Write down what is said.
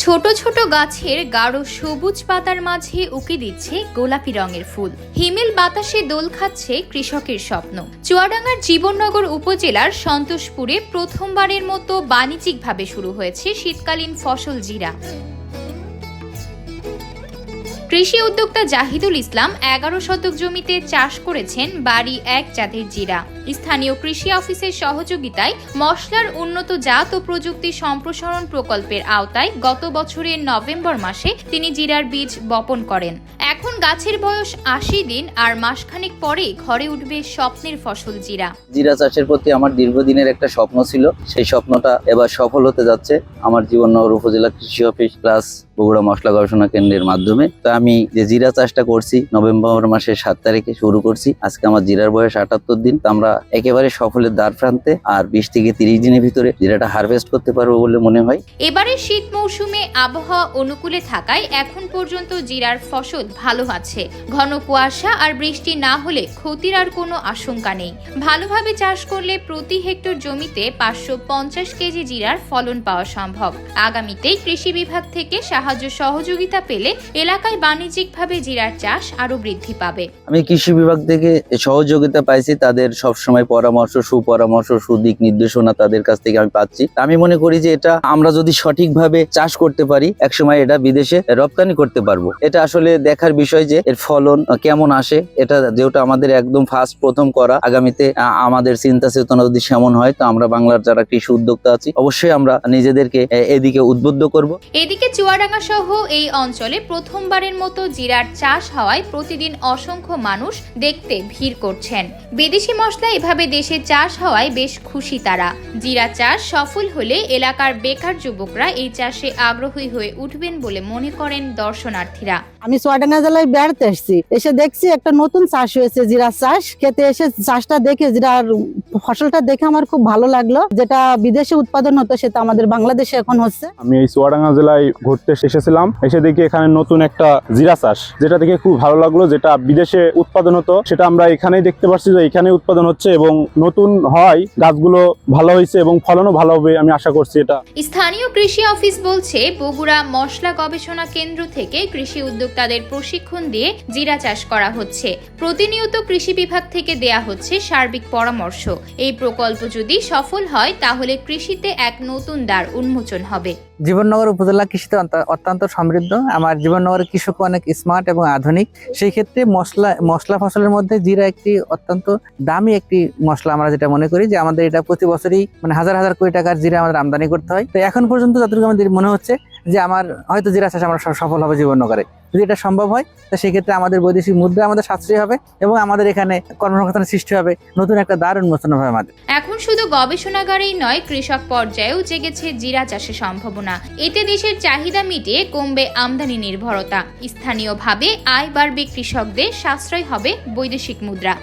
ছোট ছোট গাছের গাঢ় সবুজ পাতার মাঝে উকি দিচ্ছে গোলাপি রঙের ফুল। হিমেল বাতাসে দোল খাচ্ছে কৃষকের স্বপ্ন। চুয়াডাঙ্গার জীবননগর উপজেলার সন্তোষপুরে প্রথমবারের মতো বাণিজ্যিকভাবে শুরু হয়েছে শীতকালীন ফসল জিরা। কৃষি উদ্যোক্তা জাহিদুল ইসলাম 11 শতক জমিতে চাষ করেছেন বাড়ি এক জাতের জিরা। স্থানীয় কৃষি অফিসের সহযোগিতায় মশলার উন্নত জাত ও প্রযুক্তি সম্প্রসারণ প্রকল্পের আওতায় গত বছরের নভেম্বর মাসে তিনি জিরার বীজ বপন করেন। এখন গাছের বয়স 80 দিন আর মাসখানেক পরেই ঘরে উঠবে স্বপ্নের ফসল জিরা। জিরা চাষের প্রতি আমার দীর্ঘদিনের একটা স্বপ্ন ছিল, সেই স্বপ্নটা এবার সফল হতে যাচ্ছে আমার জীবননগর উপজেলা কৃষি অফিস প্লাস বগুড়া মশলা গবেষণা কেন্দ্রের মাধ্যমে। তো আমি যে জিরা চাষটা করছি নভেম্বর মাসের 7 তারিখে শুরু করছি। আজকে আমার জিরার বয়স 78 দিন। তো আমরা একেবারে সফলের দ্বার প্রান্তে, আর 20 থেকে 30 দিনের ভিতরে জিরাটা হারভেস্ট করতে পারবো বলে মনে হয়। এবারে শীত মৌসুমে আবহাওয়া অনুকূলে থাকায় এখন পর্যন্ত জিরার ফসল ভালো আছে। ঘন কুয়াশা আর বৃষ্টি না হলে ক্ষতির আর কোনো আশঙ্কা নেই। ভালোভাবে চাষ করলে প্রতি হেক্টর জমিতে 550 কেজি জিরার ফলন পাওয়া সম্ভব। আগামীতে কৃষি বিভাগ থেকে সাহায্য সহযোগিতা পেলে এলাকায় বাণিজ্যিকভাবে জিরার চাষ আরো বৃদ্ধি পাবে। আমি কৃষি বিভাগ থেকে সহযোগিতা পাইছি, তাদের সবসময় পরামর্শ, সুপরামর্শ, সুদিক নির্দেশনা তাদের কাছ থেকে আমি পাচ্ছি। আমি মনে করি যে এটা আমরা যদি সঠিকভাবে চাষ করতে পারি একসময় এটা বিদেশে রপ্তানি করতে পারবো। এটা আসলে দেখার বিষয় যে এর ফলন কেমন আসে। এটা যেহেতু আমাদের একদম প্রথম করা, আগামীতে আমাদের চিন্তা চেতনা যদি সেমন হয় তো আমরা বাংলার যারা কৃষি উদ্যোক্তা আছি অবশ্যই আমরা নিজেদেরকে এদিকে উদ্বুদ্ধ করব। এদিকে চুয়াডাঙ্গা সহ এই অঞ্চলে প্রথমবারের মতো জিরার চাষ হওয়ায় প্রতিদিন অসংখ্য মানুষ দেখতে ভিড় করছেন। বিদেশি মশলা এভাবে দেশে চাষ হওয়ায় বেশ খুশি তারা। জিরা চাষ সফল হলে এলাকার বেকার যুবকরা এই চাষে আগ্রহী হয়ে উঠবেন বলে মনে করেন দর্শনার্থীরা। আমি চুয়াডাঙ্গা জেলায় বেড়াতে এসেছি, এসে দেখছি একটা নতুন চাষ হয়েছে জিরা চাষ। খেতে এসে চাষটা দেখে, জিরার ফসলটা দেখে আমার খুব ভালো লাগলো। যেটা বিদেশে উৎপাদন হতো সেটা আমাদের বাংলাদেশে এখন হচ্ছে। আমি এই চুয়াডাঙ্গা জেলায় ঘুরতে এসেছিলাম, এসে দেখি এখানে নতুন একটা জিরা চাষ, যেটা দেখে খুব ভালো লাগলো। যেটা বিদেশে উৎপাদন হতো সেটা আমরা এখানেই দেখতে পাচ্ছি যে এখানে উৎপাদন হচ্ছে এবং নতুন হয়, গাছগুলো ভালো হয়েছে এবং ফলনও ভালো হবে আমি আশা করছি। এটা স্থানীয় কৃষি অফিস বলছে বগুড়া মশলা গবেষণা কেন্দ্র থেকে কৃষি উদ্যোক্তাদের প্রশিক্ষণ দিয়ে জিরা চাষ করা হচ্ছে। প্রতিনিয়ত কৃষি বিভাগ থেকে দেয়া হচ্ছে সার্বিক পরামর্শ। এই প্রকল্প যদি সফল হয় তাহলে কৃষিতে এক নতুন দ্বার উন্মোচন হবে। জীবননগর উপজেলা কৃষিতে অত্যন্ত সমৃদ্ধ। আমার জীবননগরের কৃষক অনেক স্মার্ট এবং আধুনিক। সেই ক্ষেত্রে মশলা ফসলের মধ্যে জিরা একটি অত্যন্ত দামি একটি মশলা। আমরা যেটা মনে করি যে আমাদের এটা প্রতি বছরই হাজার হাজার কোটি টাকার জিরা আমাদের আমদানি করতে হয়। তো এখন পর্যন্ত যতটুকু আমাদের মনে হচ্ছে যে আমার হয়তো জিরা চাষ আমরা সফল হবে জীবননগরে। যদি এটা সম্ভব হয় তো সেক্ষেত্রে আমাদের বৈদেশিক মুদ্রা আমাদের সাশ্রয়ী হবে এবং আমাদের এখানে কর্মসংস্থানের সৃষ্টি হবে, নতুন একটা দ্বার উন্মোচন হবে আমাদের। এখন শুধু গবেষণাগারেই নয়, কৃষক পর্যায়েও জেগেছে জিরা চাষের সম্ভাবনা। এতে দেশের চাহিদা মিটিয়ে কমবে আমদানি নির্ভরতা। স্থানীয়ভাবে আয় বাড়বে কৃষকদের, সাশ্রয় হবে বৈদেশিক মুদ্রা।